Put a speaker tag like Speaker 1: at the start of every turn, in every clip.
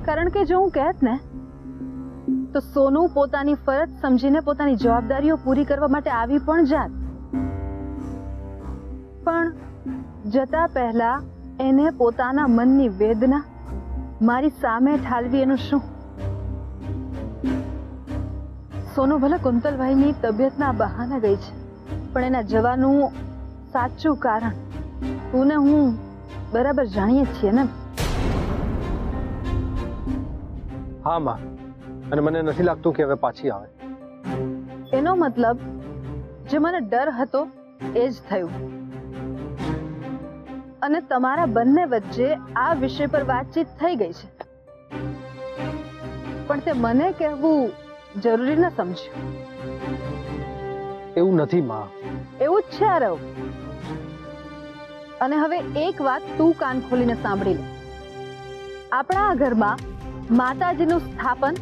Speaker 1: કારણ કે જો હું કહેત ને તો સોનુ પોતાની ફરજ સમજીને પોતાની જવાબદારીઓ પૂરી કરવા માટે આવી પણ જાત, પણ જતા પહેલા એને પોતાના મનની વેદના મારી સામે ઠાલવી એનું શું? સોનુ ભલે કુંતલભાઈની તબિયતના બહાને ગઈ છે, પણ એના જવાનું સાચું કારણ તું ને હું બરાબર જાણીએ છીએ ને.
Speaker 2: હા માં, અને મને નથી લાગતું કે હવે પાછી આવે.
Speaker 1: એનો મતલબ જે મને ડર હતો એ જ થયું, અને તમારા બંને વચ્ચે આ વિષય પર વાતચીત થઈ ગઈ છે, પણ તે મને કહેવું જરૂરી ન સમજ્યું.
Speaker 2: એવું નથી માં.
Speaker 1: એવું જ છે આરવ. અને હવે એક વાત તું કાન ખોલીને સાંભળી લે. આપણા ઘરમાં માતાજીનું સ્થાપન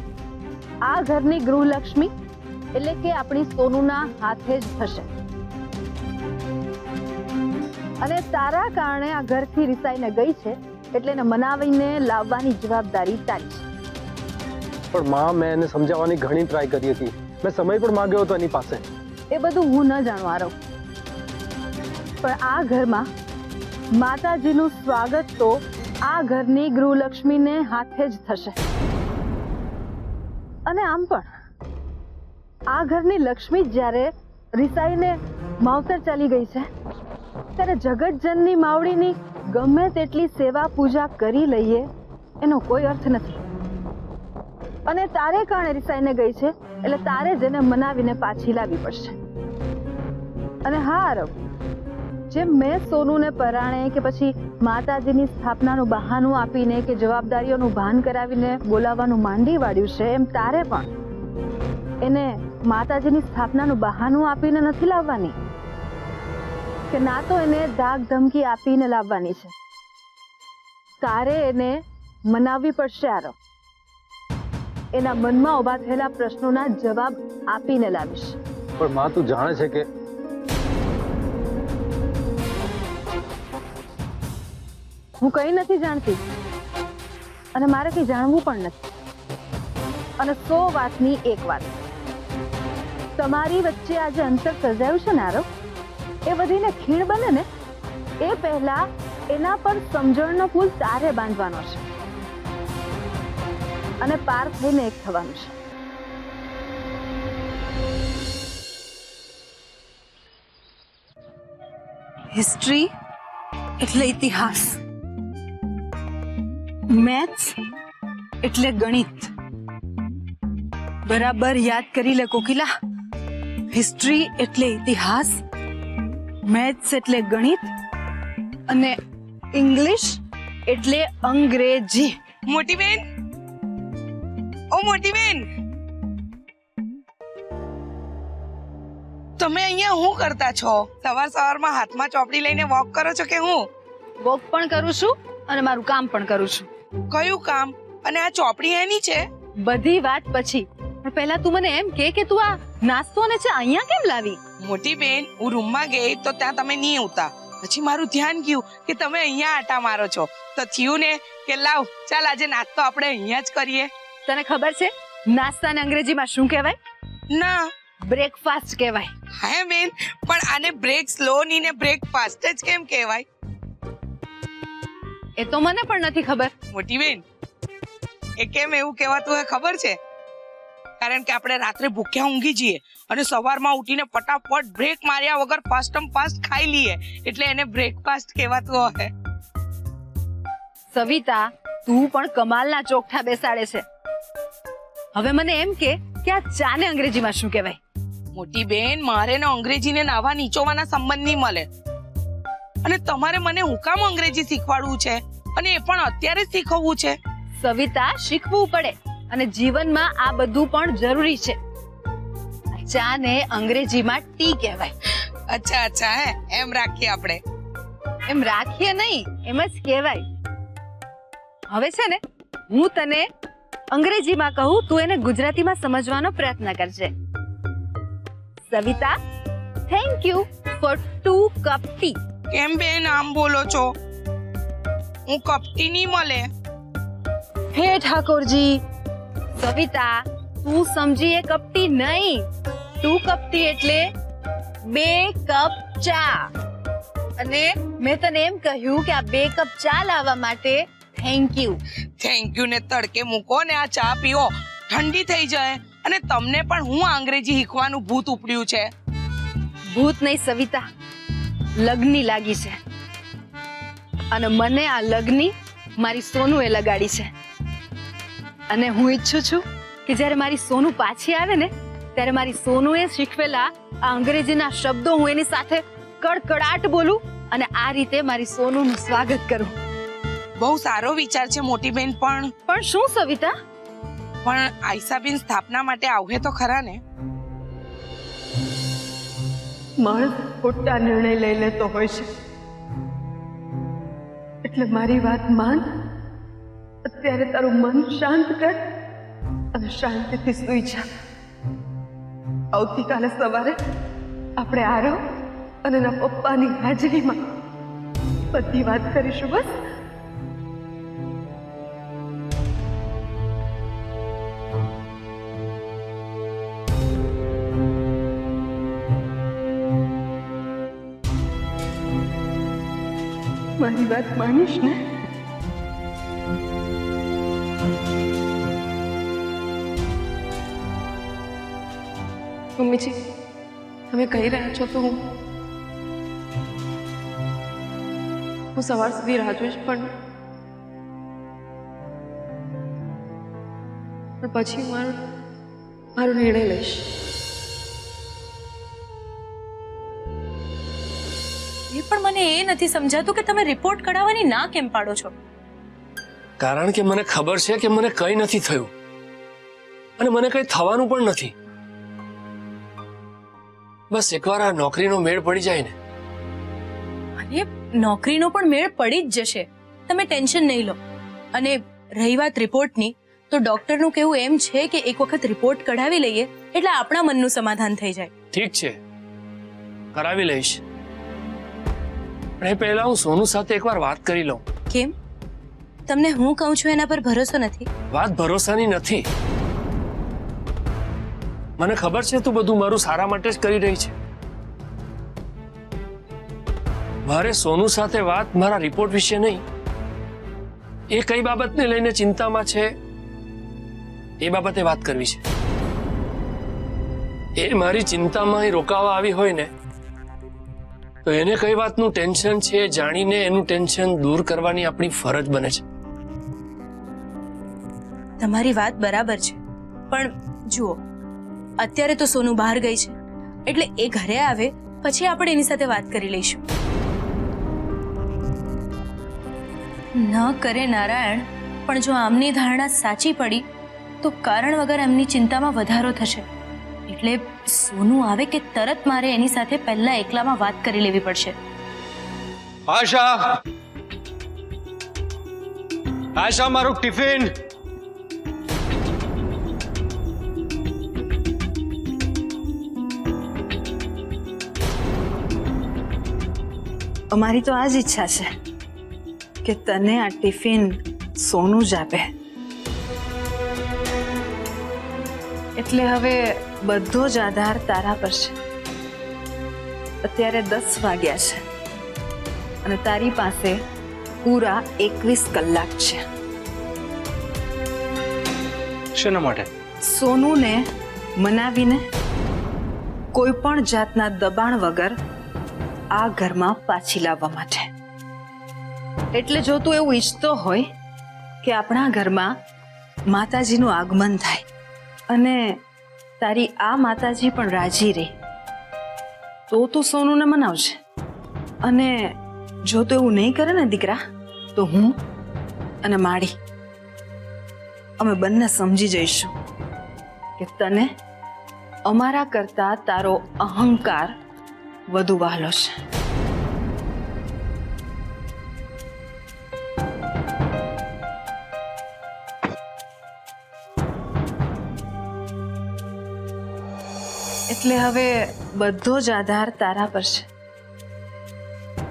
Speaker 1: આ ઘરની ગૃહલક્ષ્મી એટલે કે આપણી સોનુના હાથે જ થશે, અને તારા કારણે આ ઘરથી રિસાઈને ગઈ છે એટલે એને મનાવીને લાવવાની જવાબદારી તારી છે.
Speaker 2: પણ માં, મેં એને સમજાવવાની ઘણી ટ્રાય કરી હતી, મેં સમય પણ માંગ્યો હતો એની પાસે.
Speaker 1: એ બધું હું ન જાણવા આરવ, પણ આ ઘરમાં માતાજીનું સ્વાગત તો આ ઘરની ગૃહલક્ષ્મીને હાથે જ થશે. અને આમ પણ આ ઘરની લક્ષ્મી જ્યારે રિસાઈને માવતર ચાલી ગઈ છે ત્યારે જગતજનની માવડીની ગમે તેટલી સેવા પૂજા કરી લઈએ એનો કોઈ અર્થ નથી. અને તારે કારણે રિસાઈને ગઈ છે એટલે તારે જ એને મનાવીને પાછી લાવવી પડશે. અને હા આરવ, જેમ મેં સોનુને પરાણે કે પછી માતાજીની સ્થાપનાનું બહાનું આપીને કે જવાબદારીઓનું ભાન કરાવીને બોલાવવાનું માંડી વાળ્યું છે, એમ તારે પણ એને માતાજીની સ્થાપનાનું બહાનું આપીને નથી લાવવાની, કે ના તો એને ધાક ધમકી આપીને લાવવાની છે. તારે એને મનાવવી પડશે આરવ. એના મનમાં ઉભા થયેલા પ્રશ્નોના જવાબ આપીને લાવીશ.
Speaker 2: પણ માં, તું જાણે છે કે
Speaker 1: હું કઈ નથી જાણતી, અને મારે કઈ જાણવું પણ નથી. અને 100 વાતની એક વાત, તમારી વચ્ચે આજે અંતર સર્જાયું છે ને આરવ, એ વધીને ખીણ બને ને એ પહેલા એના પર સમજણનો પુલ તારે બાંધવાનો છે, અને પાર થઈને એક થવાનું છે.
Speaker 3: હિસ્ટ્રી એટલે ઇતિહાસ, મેથ્સ એટલે ગણિત. બરાબર યાદ કરી લે કોકિલા. હિસ્ટ્રી એટલે ઇતિહાસ, મેથ્સ એટલે ગણિત, અને ઇંગ્લિશ એટલે અંગ્રેજી.
Speaker 4: મોટી બેન, ઓ મોટી બેન, તમે અહીંયા શું કરતા છો? સવારમાં હાથમાં ચોપડી લઈને વોક કરો છો કે હું?
Speaker 1: વોક પણ કરું છું અને મારું કામ પણ કરું છું.
Speaker 4: કયું કામ? અને આ ચોપડી એની છે?
Speaker 1: બધી વાત પછી, પણ પહેલા તું મને એમ કે તું આ નાસ્તો ને છે અહીંયા કેમ લાવી?
Speaker 4: મોટી બેન, હું રૂમમાં ગઈ તો ત્યાં તમે નહીં આવતા, પછી મારું ધ્યાન ગયું કે તમે અહીંયા આટા મારો છો, તો થયું ને કે લાવ ચાલ આજે નાસ્તો આપણે અહીંયા જ કરીએ.
Speaker 1: તને ખબર છે નાસ્તાને અંગ્રેજીમાં શું કહેવાય?
Speaker 4: ના.
Speaker 1: બ્રેકફાસ્ટ કહેવાય.
Speaker 4: હા બેન, પણ આને બ્રેક સ્લો ની ને બ્રેકફાસ્ટ જ કેમ કહેવાય?
Speaker 1: એ તો મને પણ નથી ખબર.
Speaker 4: મોટી બેન, એ કેમ એવું કહેવાતું હોય ખબર છે? કારણ કે આપણે રાત્રે ભૂખ્યા ઊંઘી જઈએ અને સવારમાં ઉઠીને ફટાફટ બ્રેક માર્યા વગર ફાસ્ટ ખાઈ લઈએ, એટલે એને બ્રેકફાસ્ટ કહેવાતું હોય.
Speaker 1: સવિતા, તું પણ કમાલના ચોકઠા બેસાડે છે. હવે મને એમ કે આ ચાને અંગ્રેજીમાં શું કહેવાય?
Speaker 4: મોટી બેન, મારે ને અંગ્રેજીને નાવા નીચોવાના સંબંધ નહીં મળે, અને તમારે મને હું કામ અંગ્રેજી શીખવાડવું છે, અને એ પણ અત્યારે જ શીખવવું છે?
Speaker 1: સવિતા, શીખવું પડે, અને જીવનમાં આ બધું પણ જરૂરી છે. ચા ને અંગ્રેજીમાં ટી કહેવાય.
Speaker 4: અચ્છા, હે એમ રાખીએ આપણે?
Speaker 1: એમ રાખીએ નહીં, એમ જ કહેવાય. હવે છે ને હું તને અંગ્રેજીમાં કહું, તું એને ગુજરાતીમાં સમજવાનો પ્રયત્ન કરજે. Savita, thank you for 2 cup T.
Speaker 4: કેમ બેન આમ બોલો છો? હું કપટી નહીં મળે.
Speaker 3: હે ઠાકોરજી, સવિતા તું સમજી એ કપટી નહીં, તું કપટી એટલે 2 કપ ચા. અને મેં તને એમ કહ્યું કે આ 2 કપ ચા લાવવા માટે થેન્ક યુ.
Speaker 4: થેન્ક યુ ને તડકે મૂકો ને આ ચા પીઓ, ઠંડી થઈ જાય. અને તમને પણ હું અંગ્રેજી શીખવાનું ભૂત ઉપડ્યું છે.
Speaker 3: ભૂત નહીં સવિતા, લગ્ની લાગી છે. અને મને આ લગ્ની મારી સોનુએ લગાડી છે. અને હું ઈચ્છું છું કે જ્યારે મારી સોનુ પાછી આવે ને ત્યારે મારી સોનુએ શીખવેલા આ અંગ્રેજીના શબ્દો હું એની સાથે કડકડાટ બોલું અને આ રીતે મારી સોનુનું સ્વાગત કરું.
Speaker 4: બહુ સારો વિચાર છે મોટી બેન.
Speaker 3: પણ શું સવિતા?
Speaker 4: પણ આયશાબેન સ્થાપના માટે આવે તો ખરા ને?
Speaker 1: માણસ ખોટા નિર્ણય લઈ લેતો હોય છે, એટલે મારી વાત માન. અત્યારે તારું મન શાંત કર અને શાંતિથી સૂઈ જા. આવતીકાલે સવારે આપણે આરવ અને એના પપ્પાની હાજરીમાં બધી વાત કરીશું. બસ મારી વાત માનીશ ને?
Speaker 5: મમ્મીજી, તમે કહી રહ્યા છો તો હું સવાર સુધી રાહ જોઈશ, પણ પછી મારો નિર્ણય લઈશ.
Speaker 6: એ પણ મને એ નથી સમજાતું કે તમે રિપોર્ટ કઢાવવાની ના કેમ પાડો છો?
Speaker 7: કારણ કે મને ખબર છે કે મને કંઈ નથી થયું અને મને કંઈ થવાનું પણ નથી. બસ એકવાર આ નોકરીનો મેળ પડી જાય ને.
Speaker 6: અને નોકરીનો પણ મેળ પડી જ જશે, તમે ટેન્શન નહીં લો. અને રહી વાત રિપોર્ટની, તો ડોક્ટરનું કહેવું એમ છે કે એક વખત રિપોર્ટ કઢાવી લઈએ એટલે આપણા મનનું સમાધાન થઈ જાય.
Speaker 7: ઠીક છે, કરાવી લઈશ. પણ એ પહેલા હું સોનુ સાથે એકવાર વાત કરી લઉં.
Speaker 6: કેમ? તમને હું કહું છું એના પર ભરોસો નથી?
Speaker 7: વાત ભરોસાની નથી. મને ખબર છે તું બધું મારું સારા માટે જ કરી રહી છે. મારે સોનુ સાથે વાત મારા રિપોર્ટ વિશે નહીં, એ કઈ બાબતને લઈને ચિંતામાં છે એ બાબતે વાત કરવી છે. એ મારી ચિંતામાં રોકાવા આવી હોય ને તો એને કઈ વાતનું ટેન્શન છે જાણીને એનું ટેન્શન દૂર કરવાની આપણી ફરજ બને છે.
Speaker 6: તમારી વાત બરાબર છે, પણ જુઓ અત્યારે તો સોનુ બહાર ગઈ છે, એટલે એ ઘરે આવે પછી આપણે એની સાથે વાત કરી લઈશું. ન કરે નારાયણ, પણ જો આમની ધારણા સાચી પડી તો કારણ વગર એમની ચિંતામાં વધારો થશે. એટલે સોનુ આવે કે તરત મારે એની સાથે પહેલા એકલામાં વાત કરી લેવી પડશે.
Speaker 2: આશા, આશા, મારું ટિફિન.
Speaker 3: અમારી તો આ જ ઈચ્છા છે કે તને આ ટિફિન સોનું જ આપે. એટલે હવે બધો જ આધાર તારા પર છે. અત્યારે 10 વાગ્યા છે અને તારી પાસે પૂરા 21 કલાક છે.
Speaker 2: શેના માટે?
Speaker 3: સોનુને મનાવીને કોઈ પણ જાતના દબાણ વગર આ ઘરમાં પાછી લાવવા માટે. એટલે જો તું એવું ઈચ્છતો હોય કે આપણા ઘરમાં માતાજીનું આગમન થાય અને તારી આ માતાજી પણ રાજી રહે, તો તું સોનુને મનાવજે. અને જો તું એવું નહીં કરે ને દીકરા, તો હું અને માડી અમે બંને સમજી જઈશું કે તને અમારા કરતા તારો અહંકાર વધુ વહાલો છે. એટલે હવે બધો જ આધાર તારા પર છે.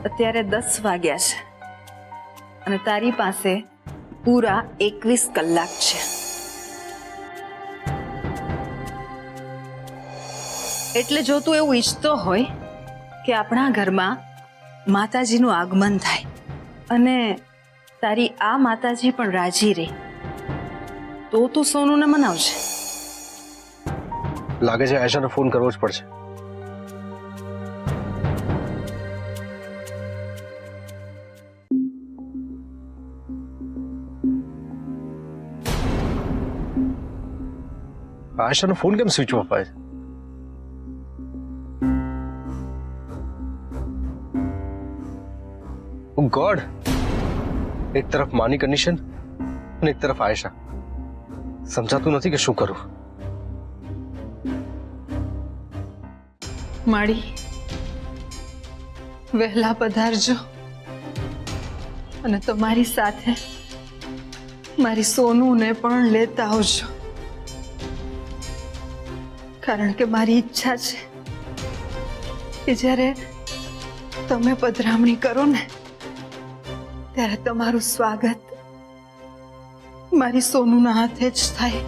Speaker 3: અત્યારે 10 વાગ્યા છે અને તારી પાસે પૂરા 21 કલાક છે. એટલે જો તું એવું ઈચ્છતો હોય કે આપણા ઘરમાં માતાજીનું આગમન થાય અને તારી આ માતાજી પણ રાજી રહે, તો તું સોનુને મનાવજે.
Speaker 2: લાગે છે આયશાને ફોન કરવો જ પડશે. આયશાનો ફોન કેમ સ્વિચ ઓફ આવે છે? ઓ ગોડ, એક તરફ માની કન્ડિશન અને એક તરફ આયશા. સમજાતું નથી કે શું કરું.
Speaker 3: માડી, વહેલા પધારજો અને તમારી સાથે મારી સોનુને પણ લેતા આવજો, કારણ કે મારી ઈચ્છા છે કે જ્યારે તમે પધરામણી કરો ને ત્યારે તમારું સ્વાગત મારી સોનુના હાથે જ થાય.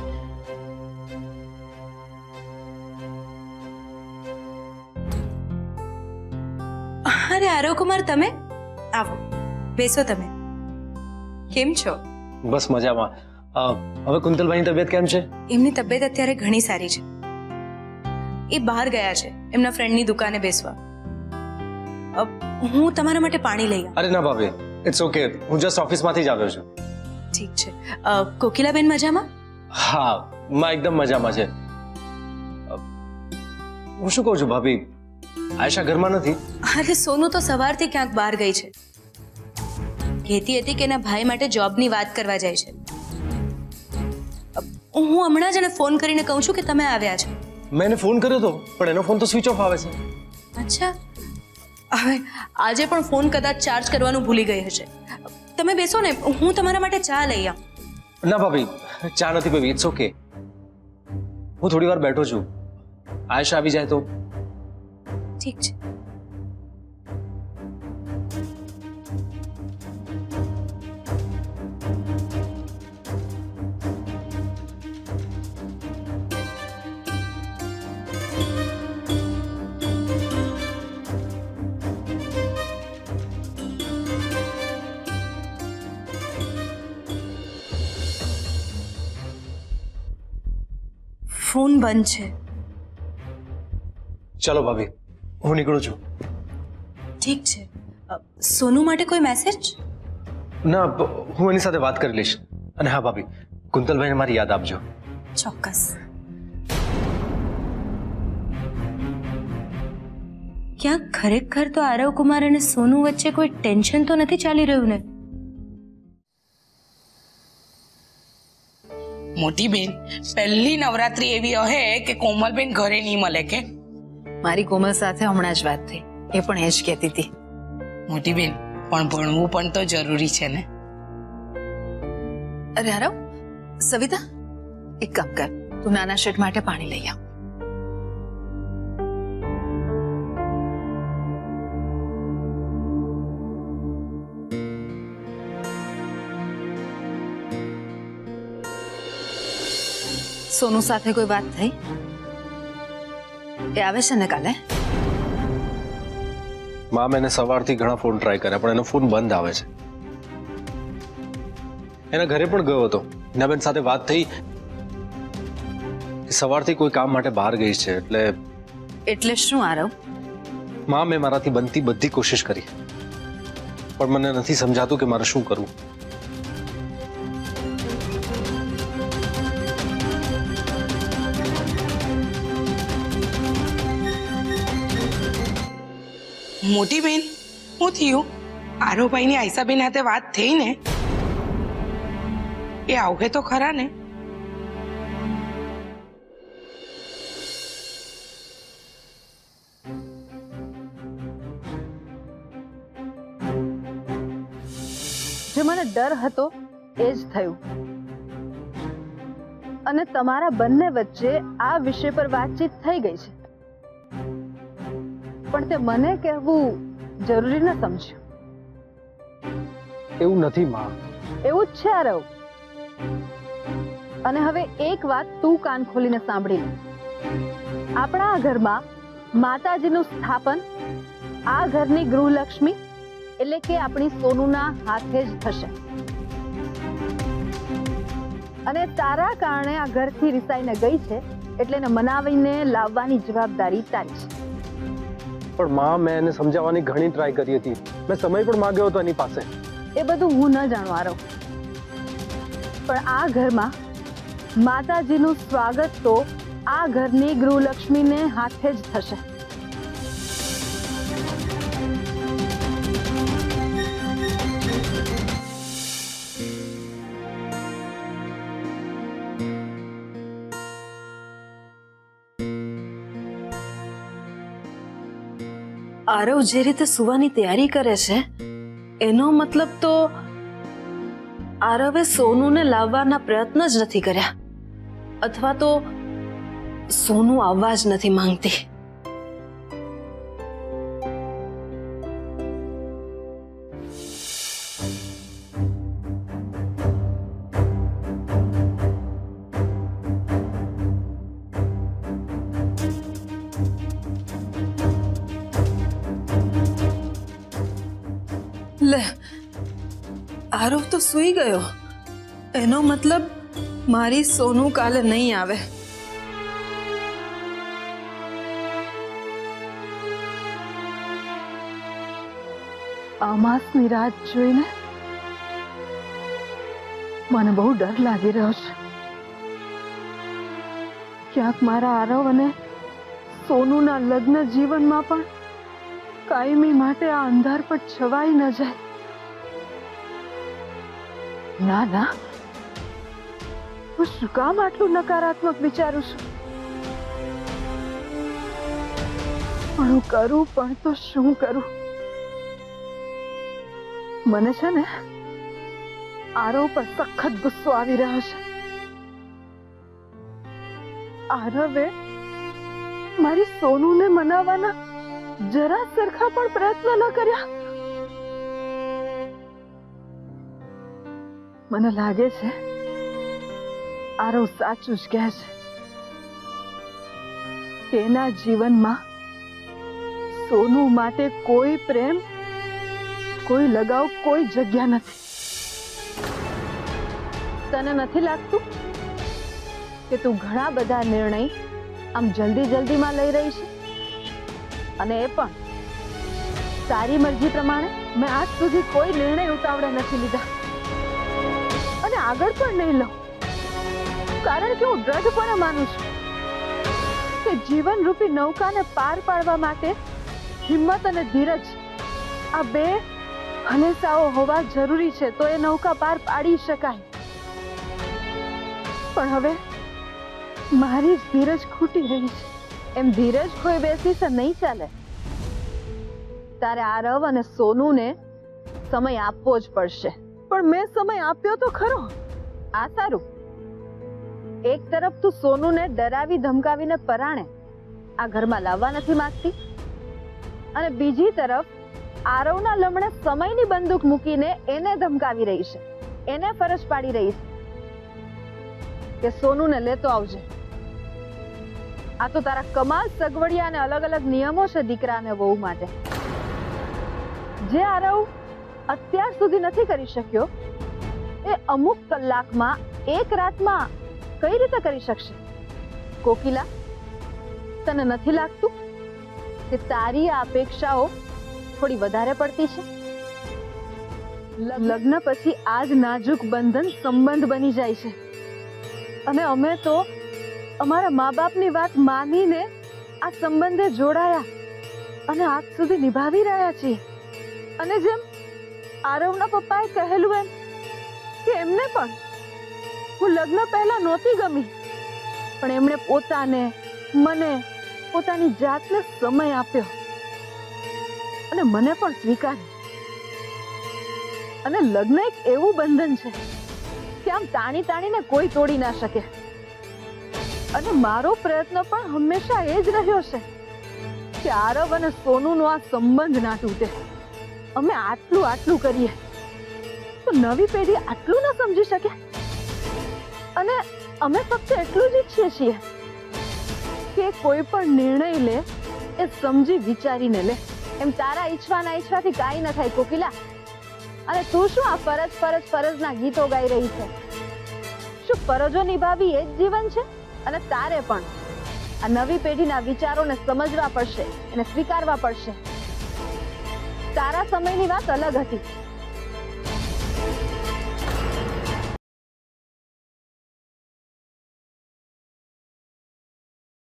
Speaker 6: અરે આરવ કુમાર, તમે આવો, બેસો. તમે કેમ છો?
Speaker 2: બસ મજામાં. હવે કુંતલભાઈની તબિયત કેમ છે?
Speaker 6: એમની તબિયત અત્યારે ઘણી સારી છે. એ બહાર ગયા છે એમના ફ્રેન્ડની દુકાને બેસવા. હું તમારા માટે પાણી લઈ આવું.
Speaker 2: અરે ના ભાભી, ઇટ્સ ઓકે. હું જસ્ટ ઓફિસમાંથી જ આવ્યો છું.
Speaker 6: ઠીક છે. કોકિલાબેન મજામાં?
Speaker 2: હા, માં એકદમ મજામાં છે. હું શું કહું છું ભાભી, આયશા ઘરમાં નથી?
Speaker 6: અરે સોનુ તો સવારથી ક્યાંક બહાર ગઈ છે. કહેતી હતી કે એના ભાઈ માટે જોબની વાત કરવા જાય છે. હું હમણાં જ એને ફોન કરીને કહું છું કે તમે આવ્યા છો.
Speaker 2: મેં એને ફોન કર્યો હતો પણ એનો ફોન તો સ્વિચ ઓફ આવે છે.
Speaker 6: અચ્છા, હવે આજે પણ ફોન કદાચ ચાર્જ કરવાનું ભૂલી ગઈ હશે. તમે બેસો ને, હું તમારા માટે ચા લઈ આવું.
Speaker 2: ના ભાભી, ચા નથી પીવી. It's okay. હું થોડી વાર બેઠો છું. આયશા આવી જાય તો.
Speaker 6: ઠીક છે. ફોન બંધ છે.
Speaker 2: ચલો ભાભી, હું નીકળું છું.
Speaker 6: ઠીક છે. સોનુ માટે કોઈ મેસેજ?
Speaker 2: ના, હું એની સાથે વાત કરી લઈશ. અને હા ભાભી, કુંતલભાઈને મારી યાદ આપજો.
Speaker 6: ચોક્કસ. ક્યાંક ખરેખર તો આરવ કુમાર અને સોનુ વચ્ચે કોઈ ટેન્શન તો નથી ચાલી રહ્યું ને?
Speaker 4: મોટી બેન, પહેલી નવરાત્રી એવી હે કે કોમલબેન ઘરે નહીં મળે કે?
Speaker 3: મારી કોમલ સાથે હમણાં જ વાત થઈ, એ પણ એ જ કહેતી હતી.
Speaker 4: મોટી બેન, પણ ભણવું પણ તો જરૂરી છે ને.
Speaker 3: અરે આરવ, સવિતા, એક કામ કર, તું નાના શેઠ માટે પાણી લઈ આવ. સોનુ સાથે કોઈ વાત થઈ? એ આવે છે ને કાલે?
Speaker 2: માં, મેં સવારથી ઘણા ફોન ટ્રાય કર્યા પણ એનો ફોન બંધ આવે છે. એના ઘરે પણ ગયો હતો. હિનાબેન સાથે વાત થઈ, સવારથી કોઈ કામ માટે બહાર ગઈ છે.
Speaker 3: એટલે શું આરવ?
Speaker 2: માં, મેં મારાથી બનતી બધી કોશિશ કરી પણ મને નથી સમજાતું કે મારે શું કરવું.
Speaker 4: મોટી બેન, શું થયું? આરોભાઈની આયશાબેન હાથે વાત થઈ ને? એ આવશે તો ખરા ને?
Speaker 1: જે મને ડર હતો એ જ થયું અને તમારા બંને વચ્ચે આ વિષય પર વાતચીત થઈ ગઈ છે, પણ તે મને કહેવું જરૂરી ન સમજ્યું.
Speaker 2: એવું નથી માં,
Speaker 1: એવું જ છે આરવ. અને હવે એક વાત તું કાન ખોલીને સાંભળી લે. આપણા આ ઘરમાં માતાજીનું સ્થાપન આ ઘરની ગૃહલક્ષ્મી એટલે કે આપણી સોનુના હાથે જ થશે. અને તારા કારણે આ ઘરથી રિસાઈને ગઈ છે એટલે એને મનાવીને લાવવાની જવાબદારી તારી છે.
Speaker 2: પણ માં, મેં એને સમજાવવાની ઘણી ટ્રાય કરી હતી. મેં સમય પણ માંગ્યો હતો એની પાસે.
Speaker 1: એ બધું હું ન જાણું આરવ, પણ આ ઘરમાં માતાજીનું સ્વાગત તો આ ઘરની ગૃહલક્ષ્મીને હાથે જ થશે.
Speaker 3: આરવ જે રીતે સુવાની તૈયારી કરે છે એનો મતલબ તો આરવે સોનુને લાવવાના પ્રયત્ન જ નથી કર્યા, અથવા તો સોનુ આવવા જ નથી માંગતી. લે, આરવ તો સૂઈ ગયો. એનો મતલબ મારી સોનુ કાલે નહીં આવે.
Speaker 1: અમાસની રાત જોઈને મને બહુ ડર લાગી રહ્યો છે. ક્યાંક મારા આરવ અને સોનુના લગ્ન જીવનમાં પણ કાયમી માટે આ અંધાર પર છવાઈ ન જાય. ના ના, હું શું કામ આટલું નકારાત્મક વિચારું છું? પણ હું કરું પણ તો શું કરું? મને છે ને આરવ પર સખત ગુસ્સો આવી રહ્યો છે. આરવે મારી સોનુને મનાવવાના જરા સરખા પણ પ્રયત્ન ન કર્યા. મને લાગે છે આરવ સાચું જ કહે છે કે એના જીવનમાં સોનુ માટે કોઈ પ્રેમ, કોઈ લગાવ, કોઈ જગ્યા નથી. તને નથી લાગતું કે તું ઘણા બધા નિર્ણય આમ જલ્દીમાં લઈ રહી છે? અને એ પણ તારી મરજી પ્રમાણે. મેં આજ સુધી કોઈ નિર્ણય ઉતાવળે નથી લીધા અને આગળ પણ નહીં લઉં, કારણ કે હું દ્રઢપણે માનું છું કે જીવન રૂપી નૌકાને પાર પાડવા માટે હિંમત અને ધીરજ આ બે હલેસાઓ હોવા જરૂરી છે, તો એ નૌકા પાર પાડી શકાય. પણ હવે મારી જ ધીરજ ખૂટી રહી છે. એમ ધીરજ ખોઈ બેસી છે નહીં ચાલે. તારે આરવ અને સોનુને સમય આપવો જ પડશે. પણ મેં સમય આપ્યો તો ખરો. આ સારું, એક તરફ તું સોનુને ડરાવી ધમકાવીને પરાણે આ ઘરમાં લાવવા નથી માંગતી, અને બીજી તરફ આરવના લમણે સમયની બંદૂક મૂકીને એને ધમકાવી રહી છે, એને ફરજ પાડી રહી છે કે સોનુને લેતો આવજે. આ તો તારા કમાલ સગવડિયા અને અલગ અલગ નિયમો છે દીકરા અને વહુ માટે, જે આરવ અત્યાર સુધી નથી કરી શક્યો એ અમુક કલાકમાં, એક રાતમાં કઈ રીતે કરી શકશે? કોકિલા, તને નથી લાગતું કે તારી આ અપેક્ષાઓ થોડી વધારે પડતી છે? લગ્ન પછી આ જ નાજુક બંધન સંબંધ બની જાય છે, અને અમે તો અમારા મા બાપની વાત માનીને આ સંબંધે જોડાયા અને આજ સુધી નિભાવી રહ્યા છીએ. અને જેમ આરવના પપ્પાએ કહેલું એમ કે એમને પણ હું લગ્ન પહેલા નહોતી ગમી, પણ એમણે પોતાને, મને, પોતાની જાતને સમય આપ્યો અને મને પણ સ્વીકારી. અને લગ્ન એક એવું બંધન છે કે આમ તાણીને કોઈ તોડી ના શકે. અને મારો પ્રયત્ન પણ હંમેશા એ જ રહ્યો છે કે આરવ અને સોનુનો આ સંબંધ ના તૂટે. અમે આટલું કરીએ શું નવી પેઢી આટલું ન સમજી શકે? અને અમે ફક્ત એટલું જ ઈચ્છીએ છીએ કે કોઈ પણ નિર્ણય લે એ સમજી વિચારીને લે. એમ તારા ઈચ્છવાથી કાંઈ ન થાય કોકિલા. અને તું શું આ ફરજના ગીતો ગાઈ રહી છે? શું ફરજો નિભાવી એ જ જીવન છે? અને તારે પણ આ નવી પેઢીના વિચારોને સમજવા પડશે અને સ્વીકારવા પડશે. તારા સમયની વાત અલગ હતી.